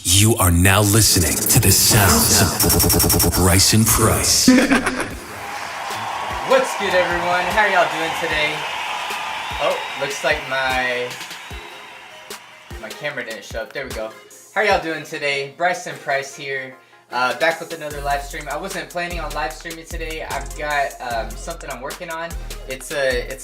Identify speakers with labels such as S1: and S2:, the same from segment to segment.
S1: You are now listening to the sounds of Bryce and Price.
S2: What's good, everyone? How are y'all doing today? Oh, looks like my camera didn't show up. There we go. How are y'all doing today? Bryce and Price here, back with another live stream. I wasn't planning on live streaming today. I've got something I'm working on. It's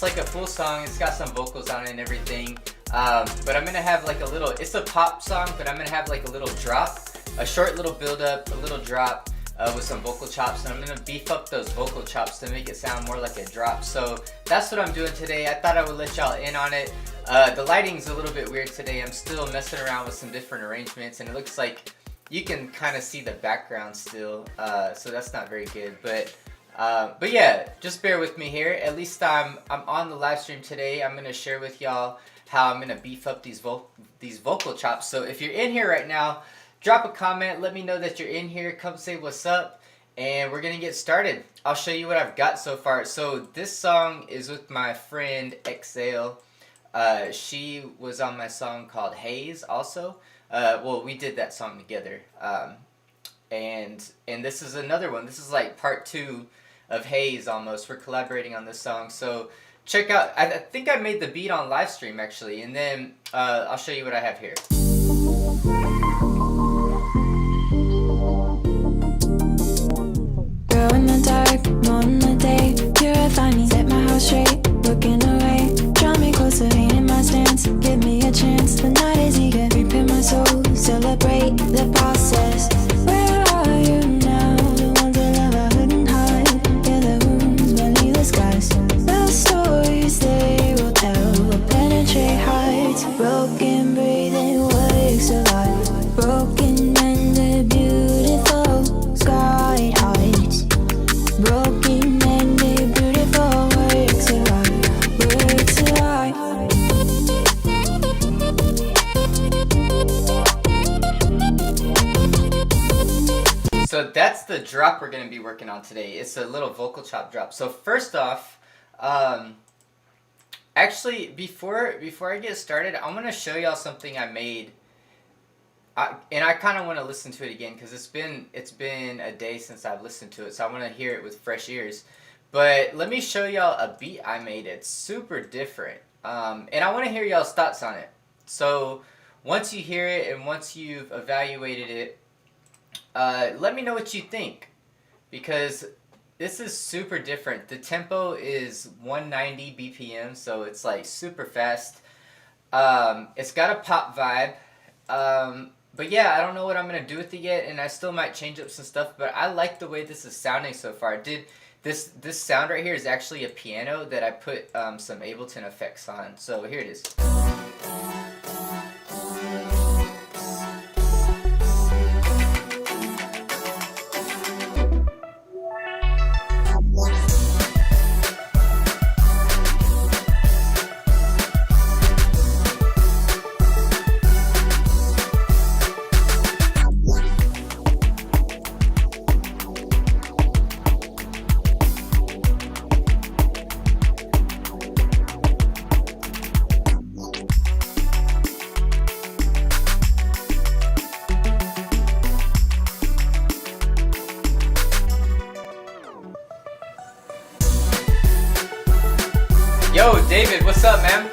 S2: like a full song. It's got some vocals on it and everything. But I'm gonna have like a little, it's a pop song, but I'm gonna have like a little drop, a short little build up, a little drop with some vocal chops, and I'm gonna beef up those vocal chops to make it sound more like a drop. So that's what I'm doing today. I thought I would let y'all in on it. The lighting's a little bit weird today. I'm still messing around with some different arrangements, and it looks like you can kind of see the background still, so that's not very good. But yeah, just bear with me here. At least I'm on the live stream today. I'm gonna share with y'all how I'm gonna beef up these vocal chops. So if you're in here right now, drop a comment, let me know that you're in here, come say what's up, and we're gonna get started. I'll show you what I've got so far. So this song is with my friend Exhale. She was on my song called Haze also. Well, we did that song together. And this is another one. This is like part 2 of Haze almost. We're collaborating on this song. So check out, I think I made the beat on live stream actually, and then I'll show you what I have here.
S3: Girl in the dark, more in the day, purify me, set my house straight, looking away, draw me closer, ain't in my stance, give me a chance, the night is eager, prepare my soul, celebrate the process. Where are you now? The ones that love I couldn't hide, yeah, the wounds beneath the skies. The stories they will tell will penetrate hearts. Broken, breathing, wakes alive. Broken and they're beautiful, scarred hearts. Broken and they're beautiful, works of art, works of art.
S2: So that's the drop we're gonna be working on today. It's a little vocal chop drop. So first off, actually, before I get started, I'm gonna show y'all something I made, and I kind of want to listen to it again because it's been a day since I've listened to it, so I want to hear it with fresh ears. But let me show y'all a beat I made. It's super different, and I want to hear y'all's thoughts on it. So once you hear it and once you've evaluated it, let me know what you think, because this is super different. The tempo is 190 BPM, so it's like super fast. It's got a pop vibe. But yeah, I don't know what I'm going to do with it yet, and I still might change up some stuff, but I like the way this is sounding so far. Did This sound right here is actually a piano that I put some Ableton effects on. So here it is. Yo, David, what's up, man?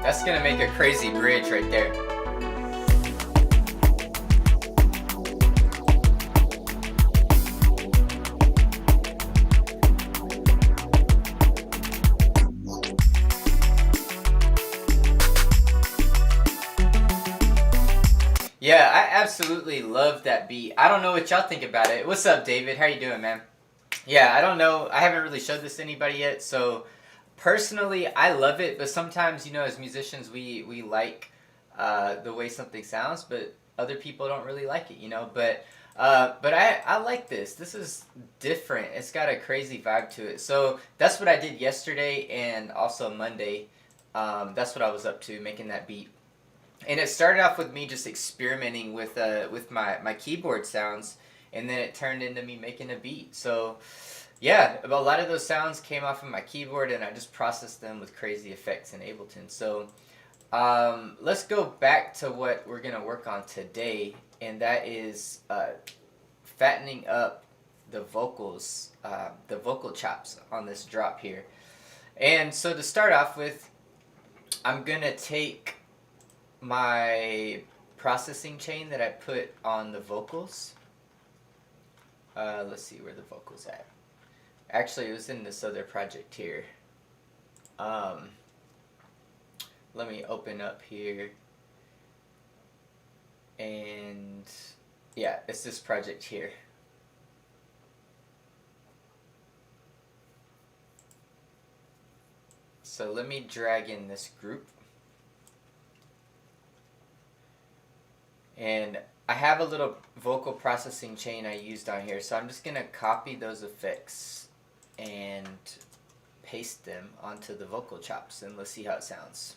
S2: That's gonna make a crazy bridge right there. Yeah, I absolutely love that beat. I don't know what y'all think about it. What's up, David? How you doing, man? Yeah, I don't know. I haven't really showed this to anybody yet, so personally, I love it, but sometimes, you know, as musicians, we like the way something sounds, but other people don't really like it, you know? But I like this. This is different. It's got a crazy vibe to it. So that's what I did yesterday and also Monday. That's what I was up to, making that beat. And it started off with me just experimenting with my keyboard sounds, and then it turned into me making a beat. So yeah, a lot of those sounds came off of my keyboard, and I just processed them with crazy effects in Ableton. So let's go back to what we're going to work on today, and that is fattening up the vocals, the vocal chops on this drop here. And so to start off with, I'm going to take my processing chain that I put on the vocals. Let's see where the vocals at. Actually, it was in this other project here. Let me open up here. And yeah, it's this project here. So let me drag in this group. And I have a little vocal processing chain I used on here, so I'm just going to copy those effects and paste them onto the vocal chops, and let's see how it sounds.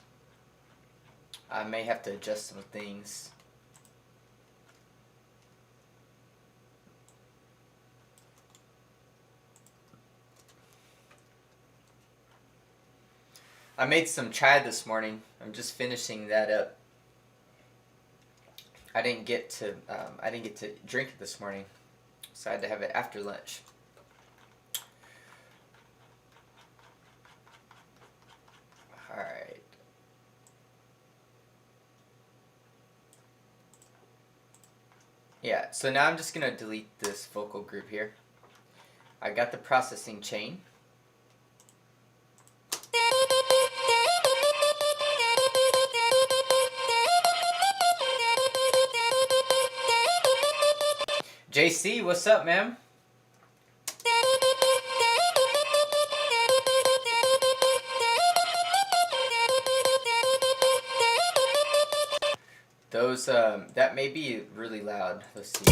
S2: I may have to adjust some things. I made some chai this morning. I'm just finishing that up. I didn't get to drink it this morning, so I had to have it after lunch. All right. Yeah, so now I'm just gonna delete this vocal group here. I got the processing chain. JC, what's up, man? Those, that may be really loud. Let's see.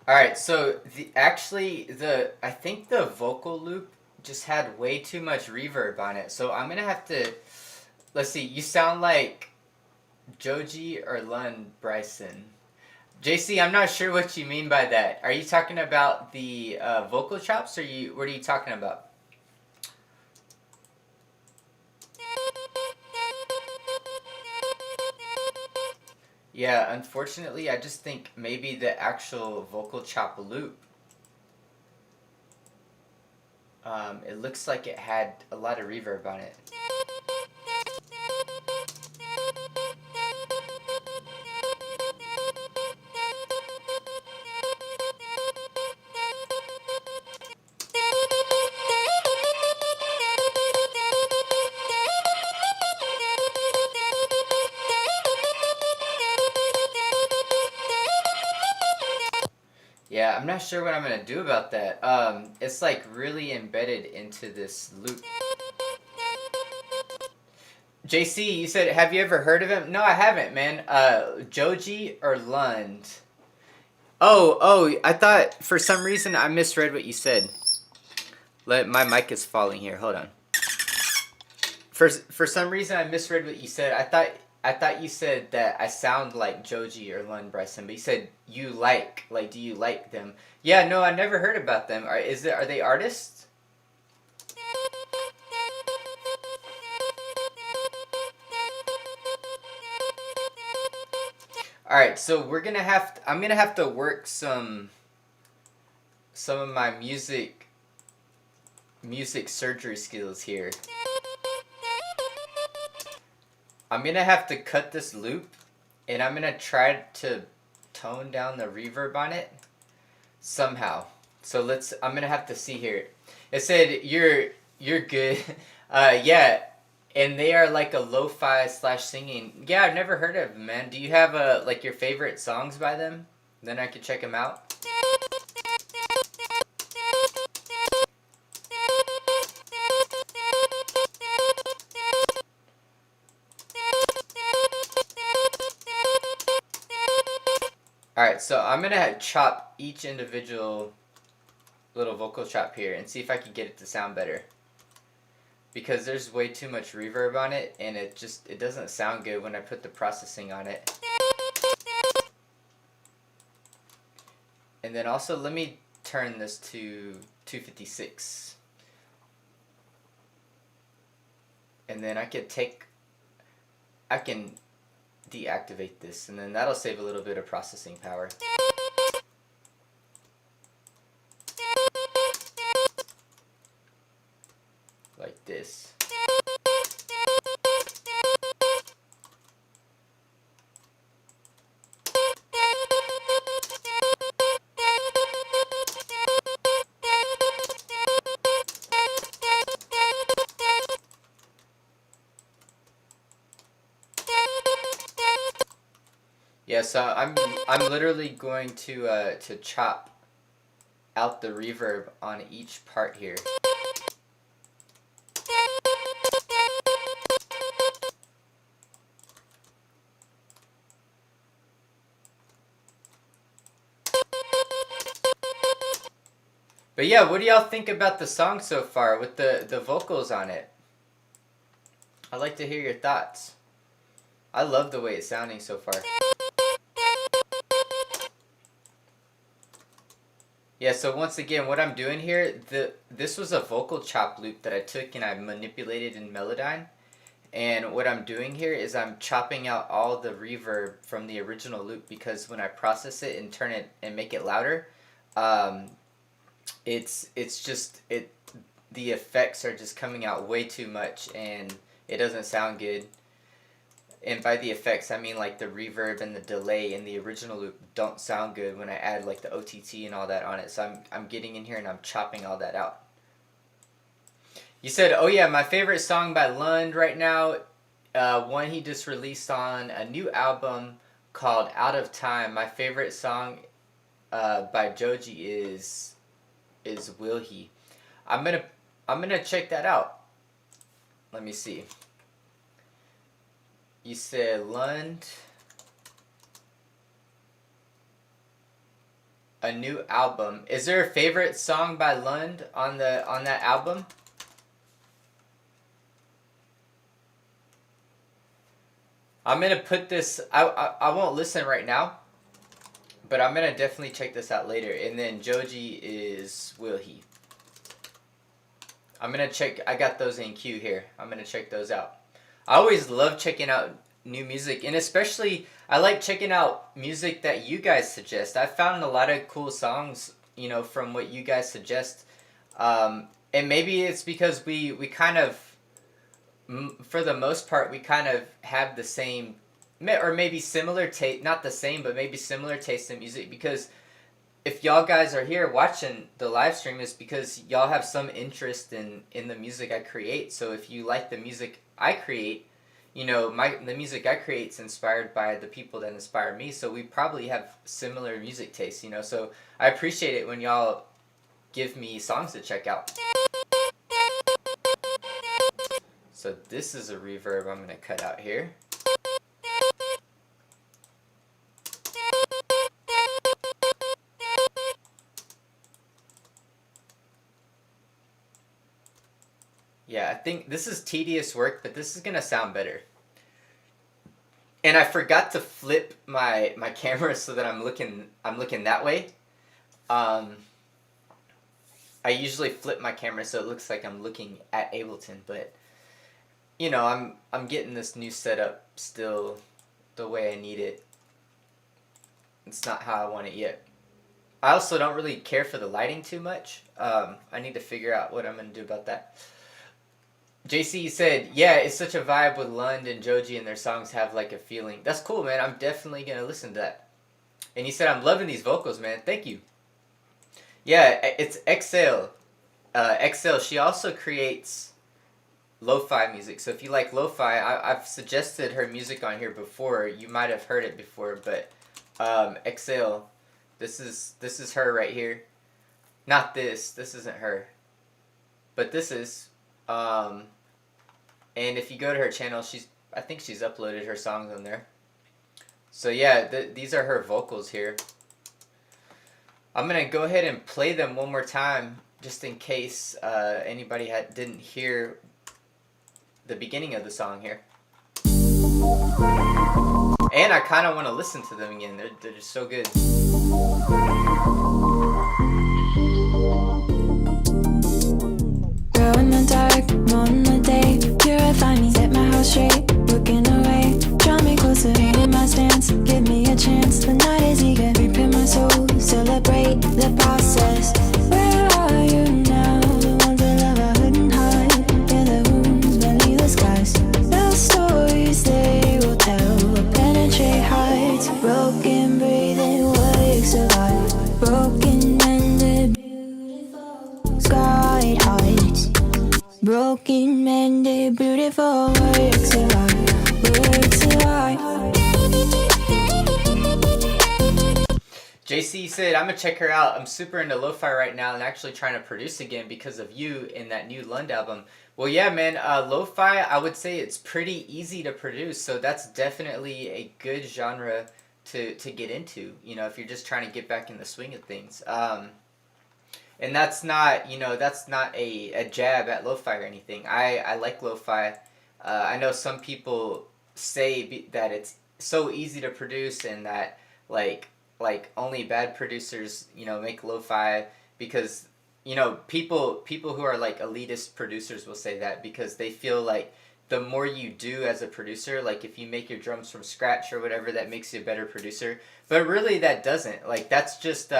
S2: Alright, so I think the vocal loop just had way too much reverb on it. So I'm gonna have to, let's see, you sound like Joji or Lund Bryson. JC, I'm not sure what you mean by that. Are you talking about the vocal chops, or what are you talking about? Yeah, unfortunately, I just think maybe the actual vocal chop loop It looks like it had a lot of reverb on it. Yeah, I'm not sure what I'm gonna do about that. It's like really embedded into this loop. JC, you said, have you ever heard of him? No, I haven't, man. Joji or Lund? Oh, I thought for some reason I misread what you said. My mic is falling here. Hold on. For some reason I misread what you said. I thought you said that I sound like Joji or Lund Bryson, but you said you like do you like them? Yeah, no, I never heard about them. Are they artists? All right, so I'm gonna have to work some of my music surgery skills here. I'm gonna have to cut this loop, and I'm gonna try to tone down the reverb on it somehow. So I'm gonna have to see here. It said you're good. Yeah, and they are like a lo-fi / singing. Yeah, I've never heard of them, man. Do you have like your favorite songs by them? Then I could check them out. Alright, so I'm gonna chop each individual little vocal chop here and see if I can get it to sound better. Because there's way too much reverb on it, and it doesn't sound good when I put the processing on it. And then also, let me turn this to 256. And then I can deactivate this, and then that'll save a little bit of processing power. Like this. Yeah, so I'm literally going to chop out the reverb on each part here. But yeah, what do y'all think about the song so far with the vocals on it? I'd like to hear your thoughts. I love the way it's sounding so far. Yeah, so once again, what I'm doing here, this was a vocal chop loop that I took and I manipulated in Melodyne. And what I'm doing here is I'm chopping out all the reverb from the original loop, because when I process it and turn it and make it louder, the effects are just coming out way too much and it doesn't sound good. And by the effects, I mean like the reverb and the delay in the original loop don't sound good when I add like the OTT and all that on it. So I'm getting in here and I'm chopping all that out. You said, oh yeah, my favorite song by Lund right now, one he just released on a new album called Out of Time. My favorite song by Joji is Will He. I'm gonna check that out. Let me see. You said Lund, a new album. Is there a favorite song by Lund on that album? I'm gonna put this. I won't listen right now, but I'm gonna definitely check this out later. And then Joji is Will He. I'm gonna check. I got those in queue here. I'm gonna check those out. I always love checking out new music, and especially I like checking out music that you guys suggest. I've found a lot of cool songs, from what you guys suggest, and and maybe it's because we kind of, for the most part, we kind of have the same, or maybe similar taste, not the same, but maybe similar taste in music, because if y'all guys are here watching the live stream, it's because y'all have some interest in the music I create. So if you like the music I create, you know, the music I create is inspired by the people that inspire me. So we probably have similar music tastes, you know. So I appreciate it when y'all give me songs to check out. So this is a reverb I'm gonna cut out here. Yeah, I think this is tedious work, but this is gonna sound better. And I forgot to flip my camera so that I'm looking that way. I usually flip my camera so it looks like I'm looking at Ableton, but you know, I'm getting this new setup still the way I need it. It's not how I want it yet. I also don't really care for the lighting too much. I need to figure out what I'm gonna do about that. JC said, yeah, it's such a vibe with Lund and Joji, and their songs have like a feeling. That's cool, man. I'm definitely going to listen to that. And he said, I'm loving these vocals, man. Thank you. Yeah, it's Exhale. Exhale, she also creates lo-fi music. So if you like lo-fi, I've suggested her music on here before. You might have heard it before, but Exhale, this is her right here. Not this. This isn't her. But this is... and if you go to her channel, I think she's uploaded her songs on there. So yeah, these are her vocals here. I'm gonna go ahead and play them one more time, just in case anybody didn't hear the beginning of the song here. And I kind of want to listen to them again. They're just so good.
S3: Girl in the dark, moon in the day, purify me, set my house straight, looking away, draw me closer, ain't in my stance, give me a chance, the night is eager, repair my soul, celebrate the process. Where are you now? The ones I love I couldn't hide, yeah, the wounds beneath the skies, the stories they will tell, will penetrate hearts, broken, breathing, wakes alive, broken, mended, scarred hearts. Broken, mended, beautiful works of art, works of art.
S2: JC said, I'm gonna check her out. I'm super into lo-fi right now and actually trying to produce again because of you in that new Lund album. Well, yeah, man, lo-fi, I would say it's pretty easy to produce, so that's definitely a good genre to get into, you know, if you're just trying to get back in the swing of things. And that's not, you know, that's not a jab at lo-fi or anything. I like lo-fi. I know some people say that it's so easy to produce and that like only bad producers, you know, make lo-fi because, you know, people who are like elitist producers will say that because they feel like the more you do as a producer, like if you make your drums from scratch or whatever, that makes you a better producer. But really that doesn't. Like that's just...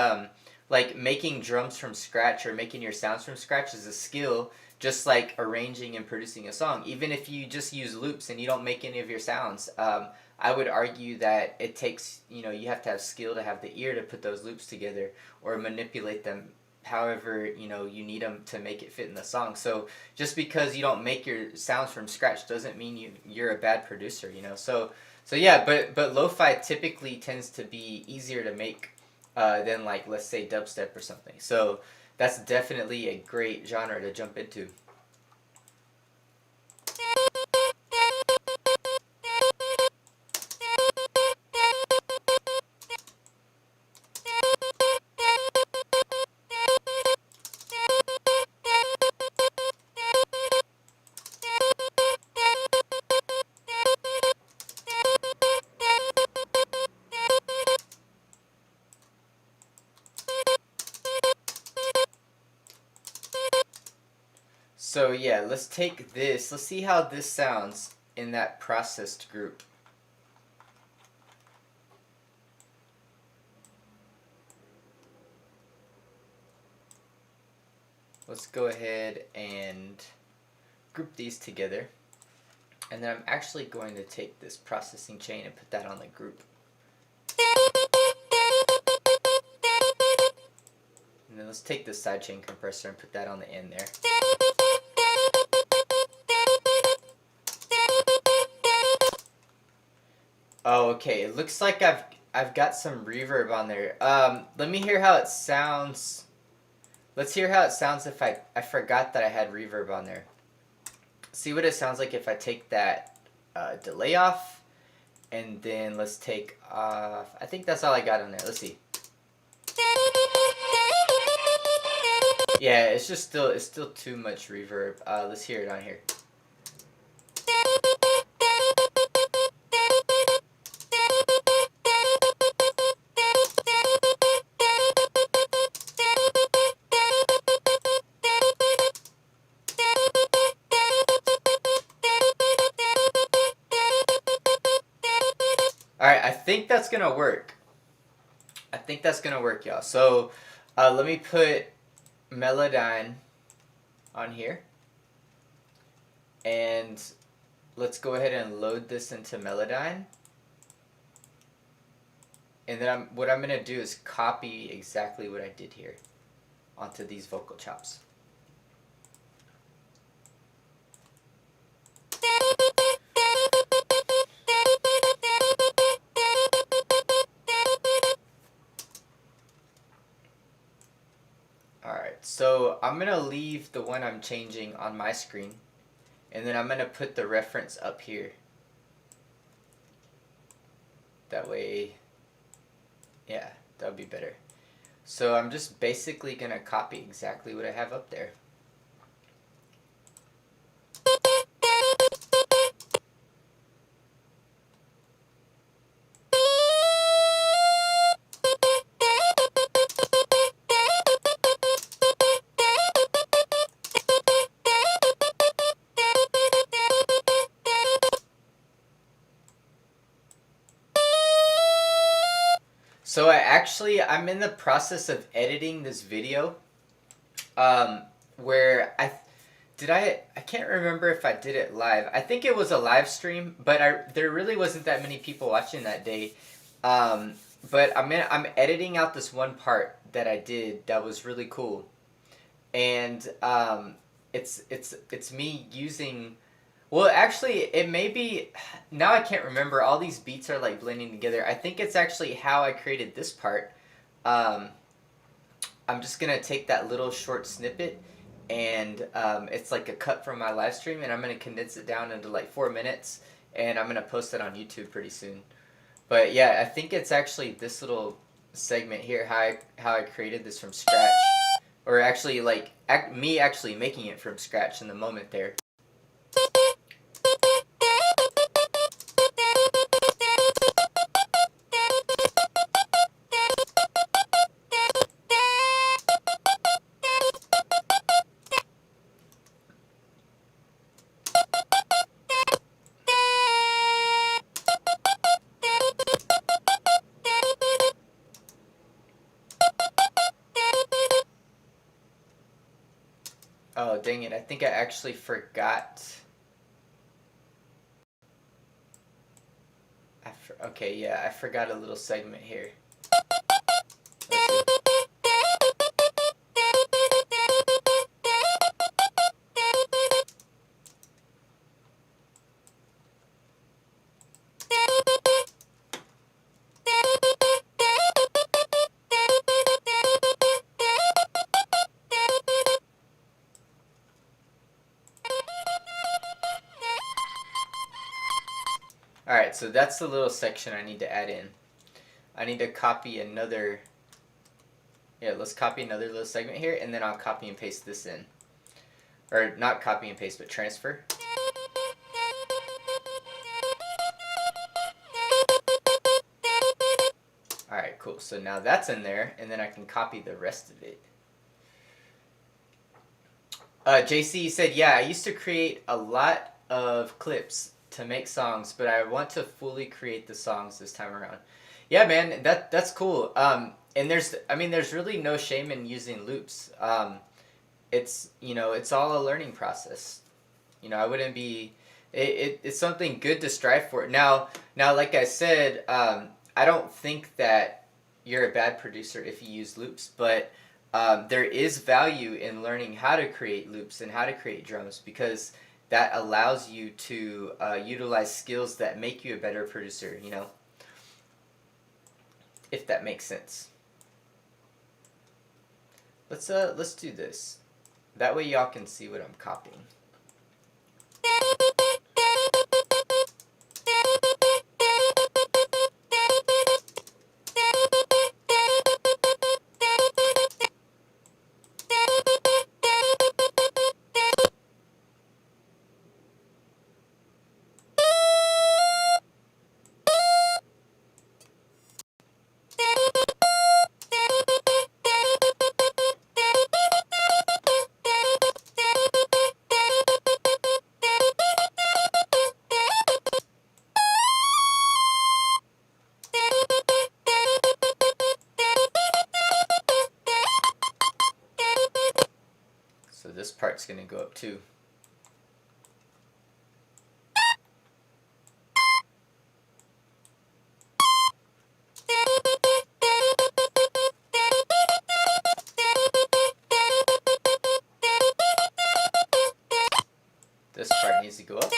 S2: like making drums from scratch or making your sounds from scratch is a skill, just like arranging and producing a song. Even if you just use loops and you don't make any of your sounds, I would argue that it takes, you know, you have to have skill to have the ear to put those loops together or manipulate them however, you know, you need them to make it fit in the song. So just because you don't make your sounds from scratch doesn't mean you're a bad producer, you know. So yeah, but lo-fi typically tends to be easier to make than like, let's say, dubstep or something. So that's definitely a great genre to jump into. So yeah, let's take this. Let's see how this sounds in that processed group. let's go ahead and group these together. And then I'm actually going to take this processing chain and put that on the group. And then let's take this sidechain compressor and put that on the end there. Oh, okay. It looks like I've got some reverb on there. Let me hear how it sounds. Let's hear how it sounds if I forgot that I had reverb on there. See what it sounds like if I take that delay off, and then let's take off. I think that's all I got on there. Let's see. Yeah, it's still too much reverb. Let's hear it on here. Alright, I think that's gonna work. I think that's gonna work, y'all. So let me put Melodyne on here. And let's go ahead and load this into Melodyne. And then what I'm gonna do is copy exactly what I did here onto these vocal chops. Alright, so I'm going to leave the one I'm changing on my screen, and then I'm going to put the reference up here. That way, yeah, that would be better. So I'm just basically going to copy exactly what I have up there. So I'm in the process of editing this video, where I can't remember if I did it live. I think it was a live stream, but there really wasn't that many people watching that day. But I'm editing out this one part that I did that was really cool, and it's me using. Well, actually, it may be, now I can't remember, all these beats are like blending together. I think it's actually how I created this part. I'm just going to take that little short snippet, and it's like a cut from my live stream, and I'm going to condense it down into like 4 minutes, and I'm going to post it on YouTube pretty soon. But yeah, I think it's actually this little segment here, how I created this from scratch. Or actually, like, me actually making it from scratch in the moment there. Oh, dang it. I think I actually forgot. Okay, yeah, I forgot a little segment here. Let's see. Alright, so that's the little section I need to add in. I need to copy another, let's copy another little segment here, and then I'll copy and paste this in. Or not copy and paste, but transfer. Alright, cool. So now that's in there, and then I can copy the rest of it. JC said, yeah, I used to create a lot of clips to make songs, but I want to fully create the songs this time around. Yeah, man, that's cool. And there's really no shame in using loops. it's, you know, it's all a learning process. You know, I wouldn't be. It's something good to strive for. Now, like I said, I don't think that you're a bad producer if you use loops, but there is value in learning how to create loops and how to create drums, because that allows you to utilize skills that make you a better producer, you know, if that makes sense. Let's do this. That way y'all can see what I'm copying. So this part's gonna go up too. This part needs to go up.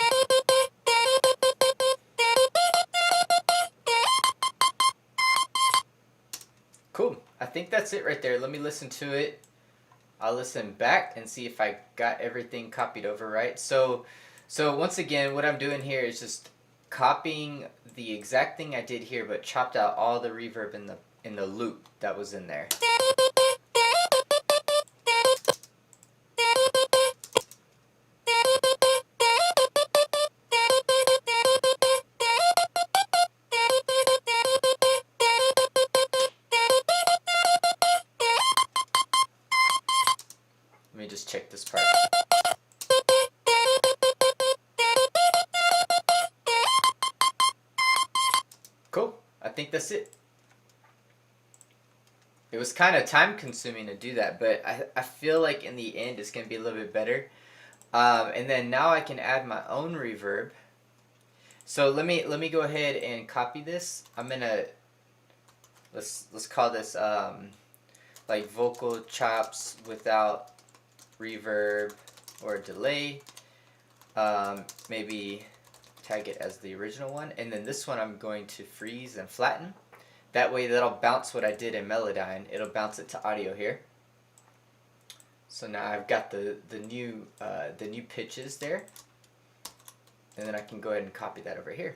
S2: Cool. I think that's it right there. Let me listen to it. I'll listen back and see if I got everything copied over right. So once again, what I'm doing here is just copying the exact thing I did here, but chopped out all the reverb in the loop that was in there. Let me just check this part. Cool. I think that's it. It was kind of time consuming to do that, but I feel like in the end it's going to be a little bit better. And then now I can add my own reverb. So let me go ahead and copy this. I'm going to, let's call this like vocal chops without reverb or delay. Maybe tag it as the original one, and then this one I'm going to freeze and flatten. That way that'll bounce what I did in Melodyne. It'll bounce it to audio here. So now I've got the new pitches there, and then I can go ahead and copy that over here.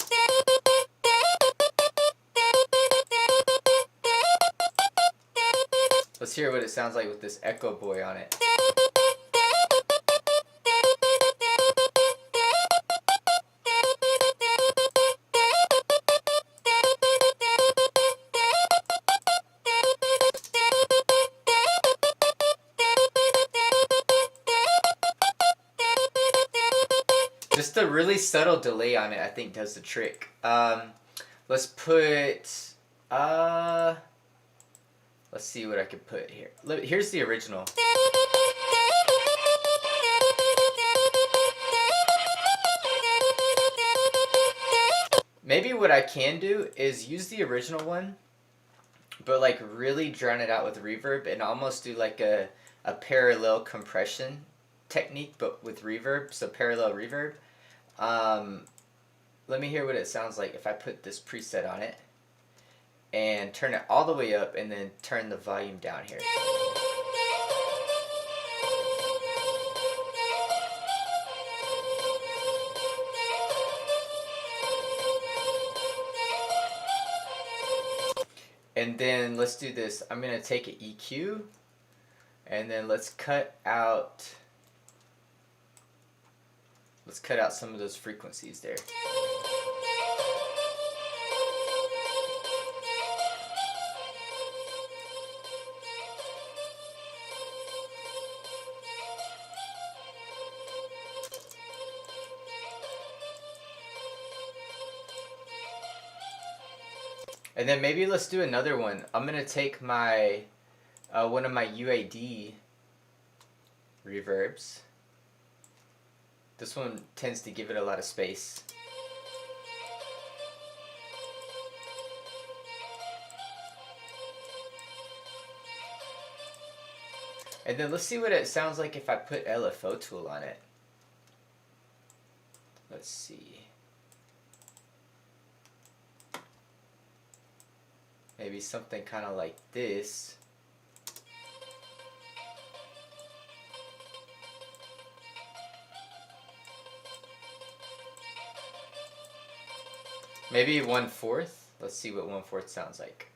S2: Let's hear what it sounds like with this Echo Boy on it. Just a really subtle delay on it, I think, does the trick. Let's put, let's see what I could put here. Here's the original. Maybe what I can do is use the original one, but like really drown it out with reverb and almost do like a parallel compression technique, but with reverb, so parallel reverb. Let me hear what it sounds like if I put this preset on it and turn it all the way up and then turn the volume down here. And then let's do this. I'm going to take an EQ and then let's cut out some of those frequencies there. And then maybe let's do another one. I'm gonna take my one of my UAD reverbs. This one tends to give it a lot of space. And then let's see what it sounds like if I put LFO tool on it. Let's see. Maybe something kind of like this. Maybe 1/4. Let's see what 1/4 sounds like.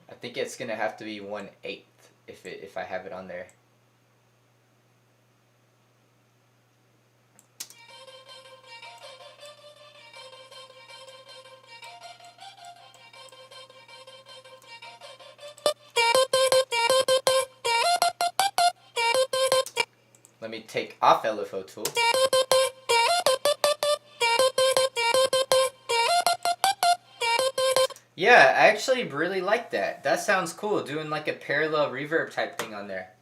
S2: I think it's gonna have to be 1/8 if I have it on there. Let me take off LFO tool. Yeah, I actually really like that. That sounds cool, doing like a parallel reverb type thing on there.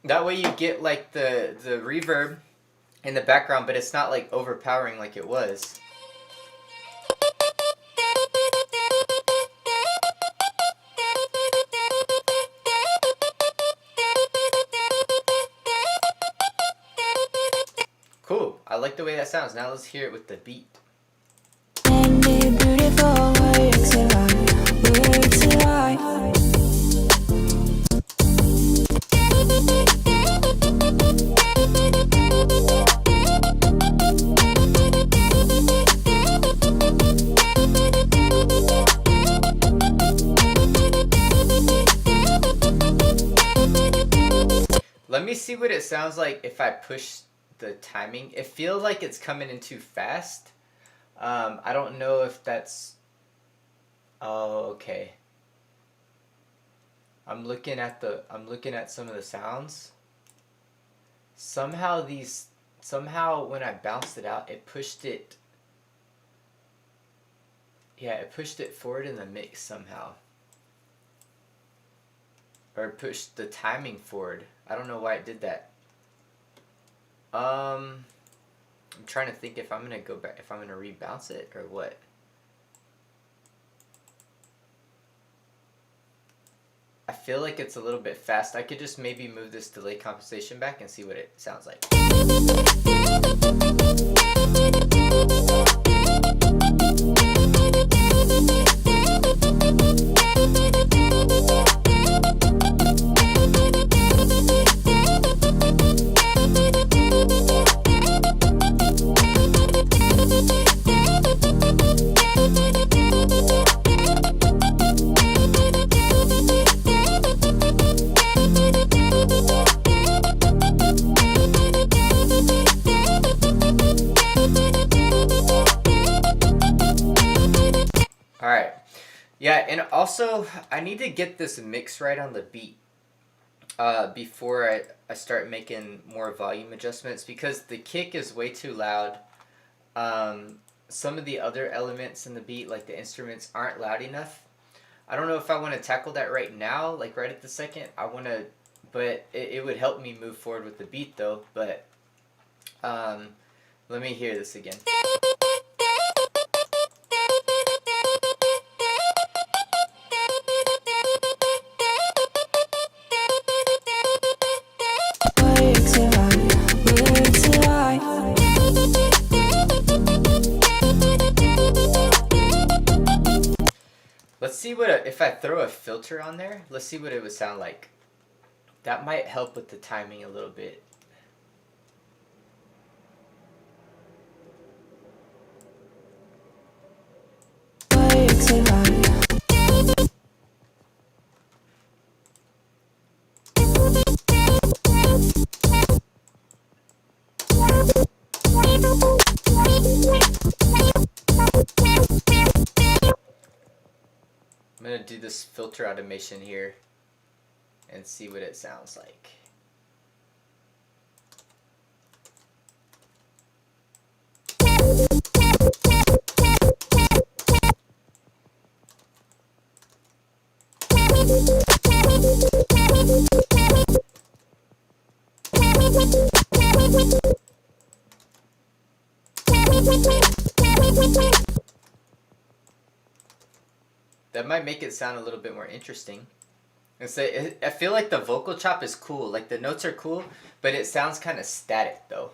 S2: That way you get like the reverb in the background, but it's not like overpowering like it was. Cool, I like the way that sounds. Now let's hear it with the beat. Let me see what it sounds like if I push the timing. It feels like it's coming in too fast. I don't know if that's... Oh, okay. I'm looking at some of the sounds. Somehow when I bounced it out, it pushed it. Yeah, it pushed it forward in the mix somehow. Or pushed the timing forward. I don't know why it did that. I'm trying to think if I'm gonna go back, if I'm gonna rebounce it or what. I feel like it's a little bit fast. I could just maybe move this delay compensation back and see what it sounds like. Alright, yeah, and also I need to get this mix right on the beat before I start making more volume adjustments, because the kick is way too loud. Some of the other elements in the beat, like the instruments, aren't loud enough. I don't know if I want to tackle that right now, like right at the second. But it would help me move forward with the beat though. But let me hear this again. Let's see what if I throw a filter on there. Let's see what it would sound like. That might help with the timing a little bit. I'm gonna do this filter automation here and see what it sounds like. That might make it sound a little bit more interesting. I feel like the vocal chop is cool, like the notes are cool, but it sounds kind of static though.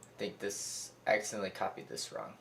S2: I think I accidentally copied this wrong.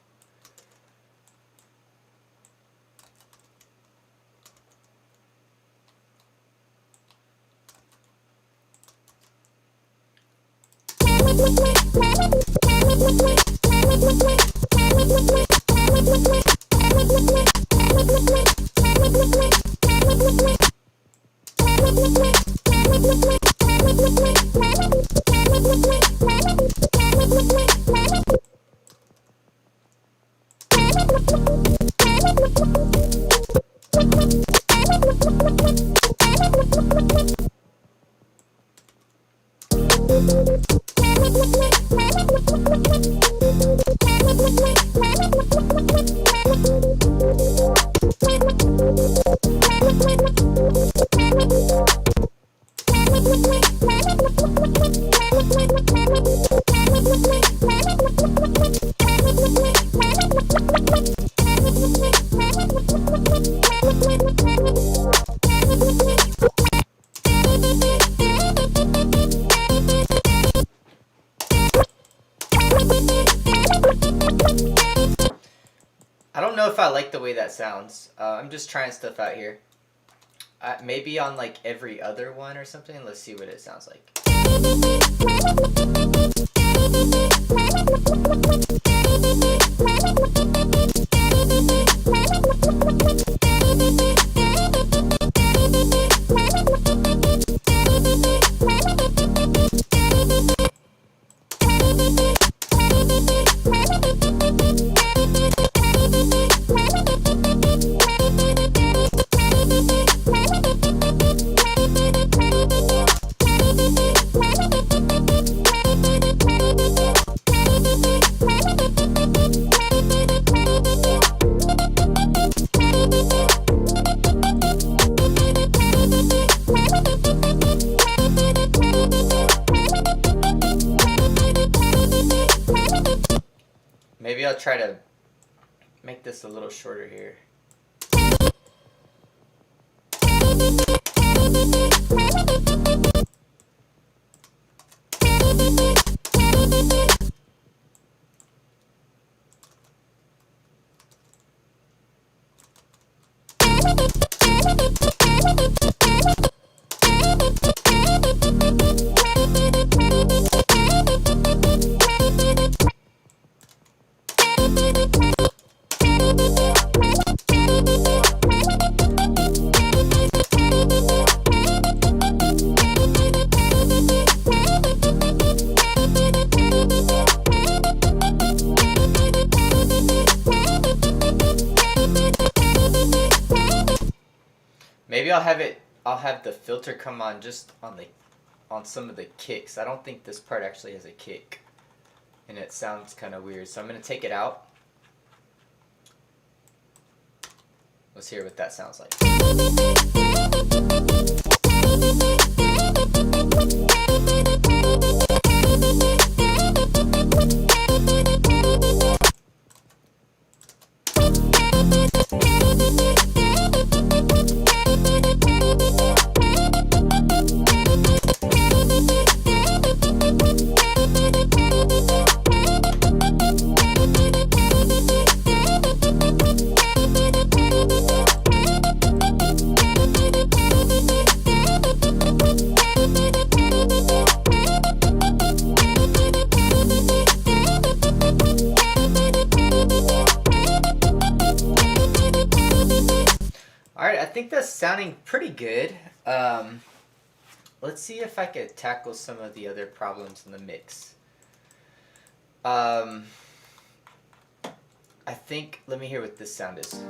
S2: I don't know if I like the way that sounds. I'm just trying stuff out here. Maybe on like every other one or something. Let's see what it sounds like. Maybe I'll try to make this a little shorter here. Maybe I'll have the filter come on just on some of the kicks. I don't think this part actually has a kick, and it sounds kind of weird. So I'm gonna take it out. Let's hear what that sounds like. I think that's sounding pretty good. Let's see if I could tackle some of the other problems in the mix. I think, let me hear what this sound is.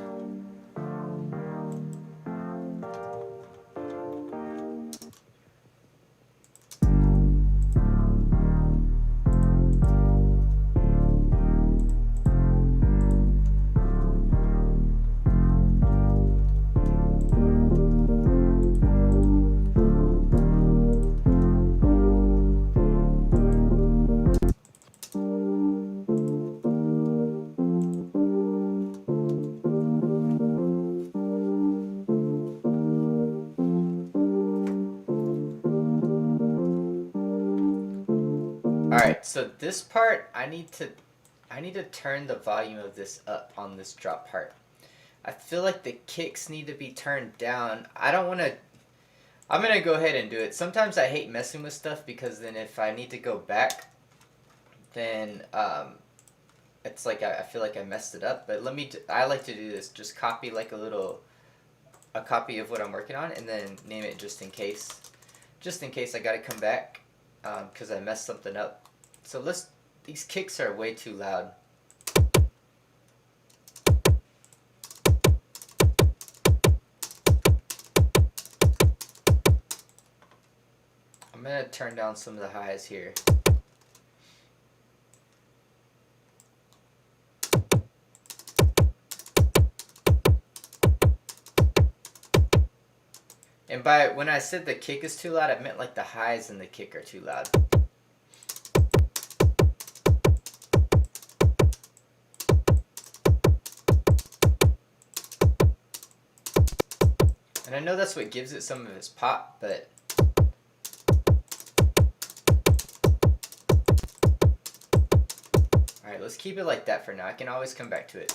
S2: Alright, so this part, I need to turn the volume of this up on this drop part. I feel like the kicks need to be turned down. I'm going to go ahead and do it. Sometimes I hate messing with stuff because then if I need to go back, then it's like I feel like I messed it up. But I like to do this. Just copy like a copy of what I'm working on and then name it just in case. Just in case I got to come back because I messed something up. So these kicks are way too loud. I'm going to turn down some of the highs here. And when I said the kick is too loud, I meant like the highs and the kick are too loud. And I know that's what gives it some of its pop, but alright, let's keep it like that for now. I can always come back to it.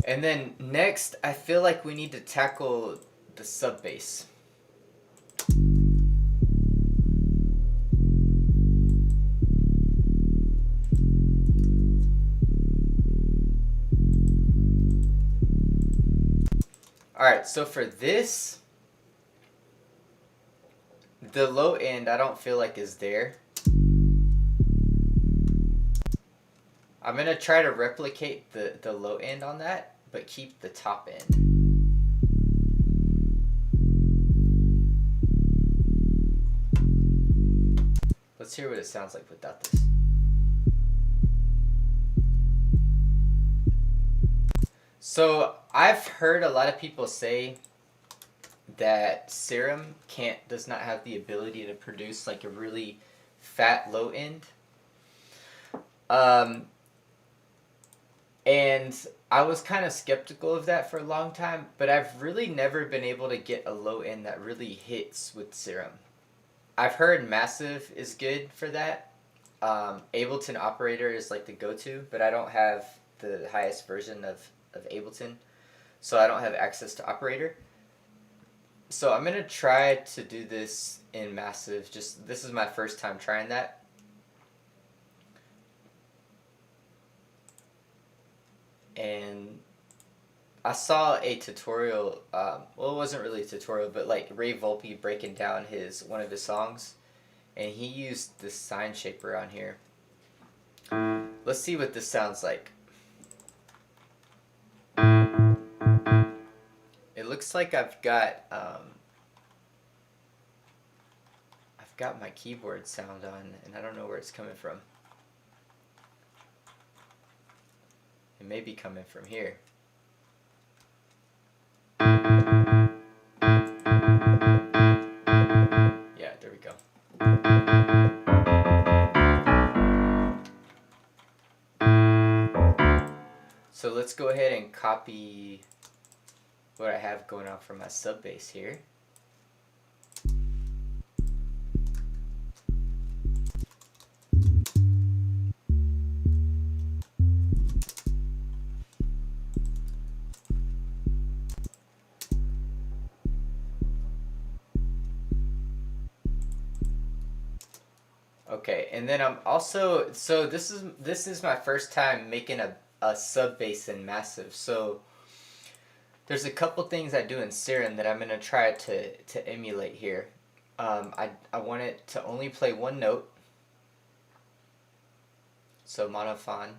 S2: And then next, I feel like we need to tackle the sub bass. Alright, so for this, the low end I don't feel like is there. I'm going to try to replicate the low end on that, but keep the top end. Let's hear what it sounds like without this. So I've heard a lot of people say that Serum does not have the ability to produce like a really fat low end. And I was kind of skeptical of that for a long time, but I've really never been able to get a low end that really hits with Serum. I've heard Massive is good for that. Ableton Operator is like the go-to, but I don't have the highest version of Ableton, so I don't have access to Operator. So I'm gonna try to do this in Massive. This is my first time trying that. And I saw a tutorial, well, it wasn't really a tutorial, but like Ray Volpe breaking down one of his songs, and he used the Sine Shaper on here. Let's see what this sounds like. It looks like I've got my keyboard sound on, and I don't know where it's coming from. It may be coming from here. Yeah, there we go. So let's go ahead and copy what I have going on for my sub bass here. Okay, and then I'm also, so this is my first time making a sub bass in Massive. So there's a couple things I do in Serum that I'm gonna try to emulate here. I want it to only play one note, so monophone.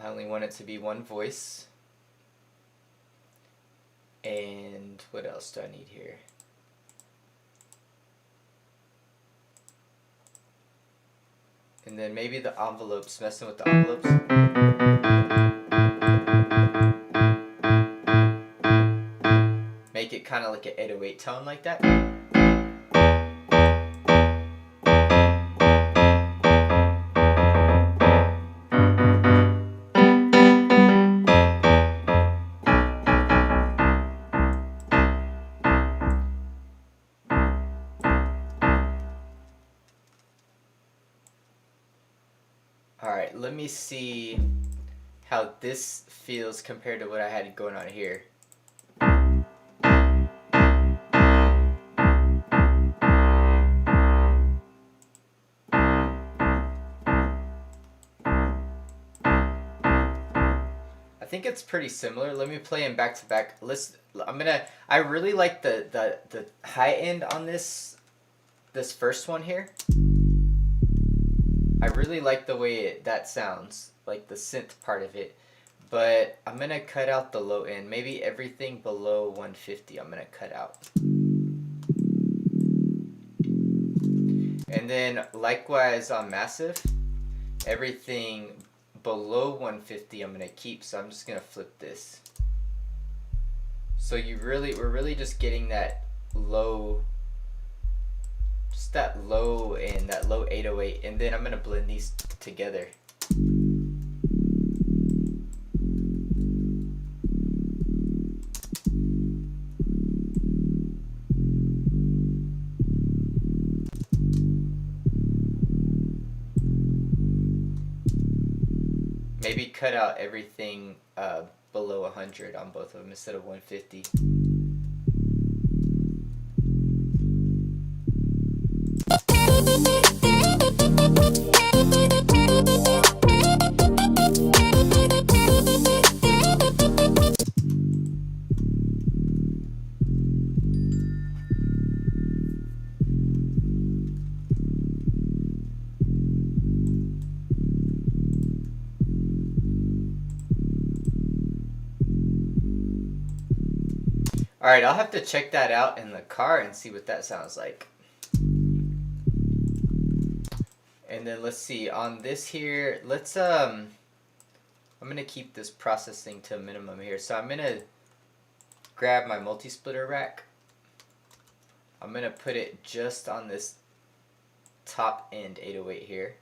S2: I only want it to be one voice. And what else do I need here? And then maybe the envelopes, messing with the envelopes. Make it kind of like an 808 tone like that. Alright, let me see how this feels compared to what I had going on here. I think it's pretty similar. Let me play them back to back. I really like the high end on this first one here. I really like the way that sounds, like the synth part of it, but I'm going to cut out the low end. Maybe everything below 150 I'm going to cut out. And then likewise on Massive, everything below 150 I'm going to keep, so I'm just going to flip this. So we're really just getting that low, that low and that low 808, and then I'm gonna blend these together. Maybe cut out everything below 100 on both of them instead of 150. Alright, I'll have to check that out in the car and see what that sounds like. And then let's see, on this here, I'm gonna keep this processing to a minimum here. So I'm gonna grab my multi-splitter rack. I'm gonna put it just on this top end 808 here.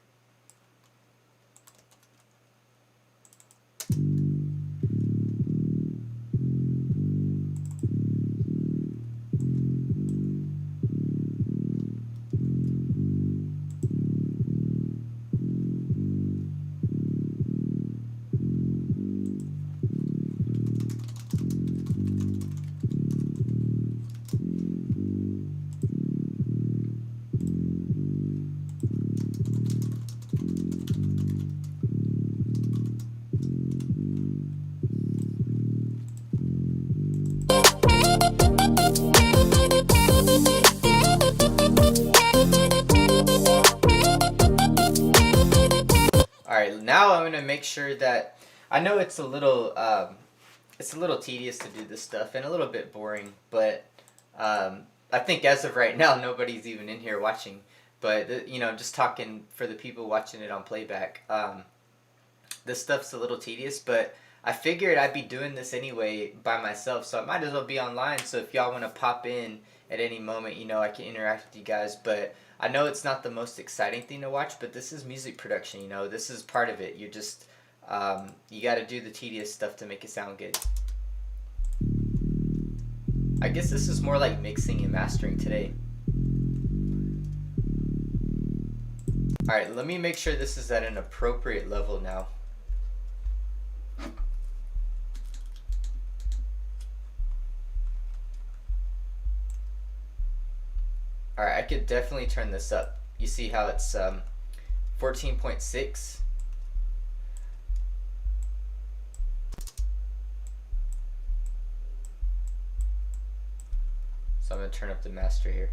S2: Alright, now I'm gonna make sure that, I know it's a little tedious to do this stuff and a little bit boring, but I think as of right now nobody's even in here watching. But you know, just talking for the people watching it on playback, this stuff's a little tedious, but I figured I'd be doing this anyway by myself, so I might as well be online. So if y'all want to pop in at any moment, you know, I can interact with you guys. But I know it's not the most exciting thing to watch, but this is music production, you know, this is part of it. You're just, you got to do the tedious stuff to make it sound good. I guess this is more like mixing and mastering today. Alright, let me make sure this is at an appropriate level now. Alright, I could definitely turn this up. You see how it's 14.6. So I'm going to turn up the master here.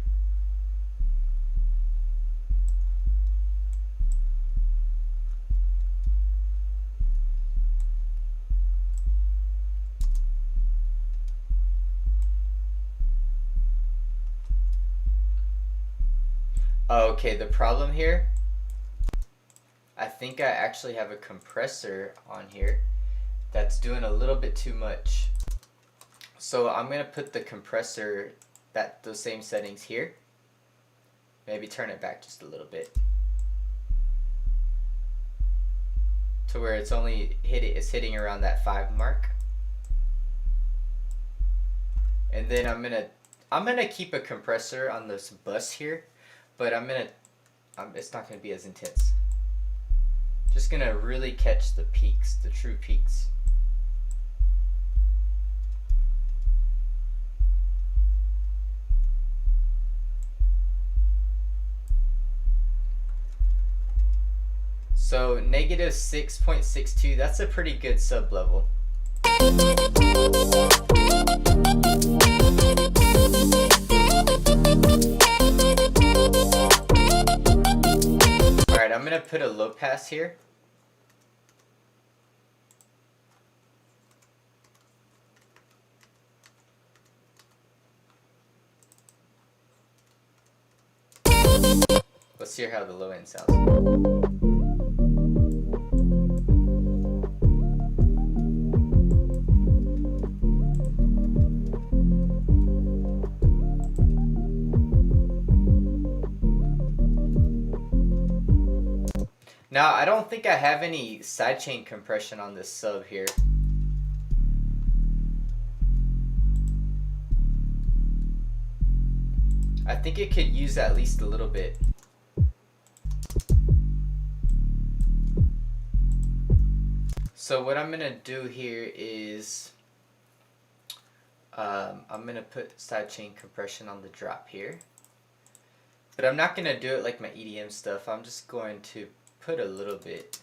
S2: Okay, the problem here, I think I actually have a compressor on here that's doing a little bit too much. So I'm going to put the compressor, those same settings here. Maybe turn it back just a little bit to where it's only hitting around that 5 mark. And then I'm gonna keep a compressor on this bus here, but it's not gonna be as intense. Just gonna really catch the peaks, the true peaks. So negative 6.62, that's a pretty good sub level. Alright, I'm gonna put a low pass here. Let's hear how the low end sounds. Now, I don't think I have any sidechain compression on this sub here. I think it could use at least a little bit. So what I'm gonna do here is I'm gonna put sidechain compression on the drop here, but I'm not gonna do it like my EDM stuff. I'm just going to put a little bit.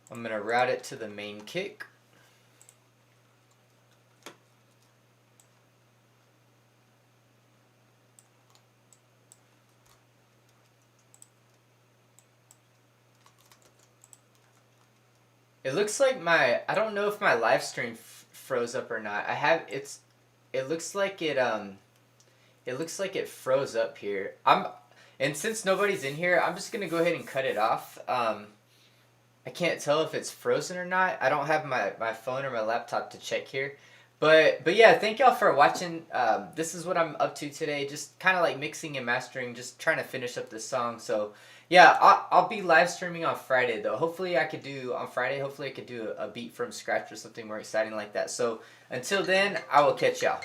S2: I'm going to route it to the main kick. It looks like I don't know if my live stream froze up or not. It looks like it froze up here. And since nobody's in here, I'm just going to go ahead and cut it off. I can't tell if it's frozen or not. I don't have my phone or my laptop to check here. But yeah, thank y'all for watching. This is what I'm up to today. Just kind of like mixing and mastering, just trying to finish up this song. So yeah, I'll be live streaming on Friday though. Hopefully I could do a beat from scratch or something more exciting like that. So until then, I will catch y'all.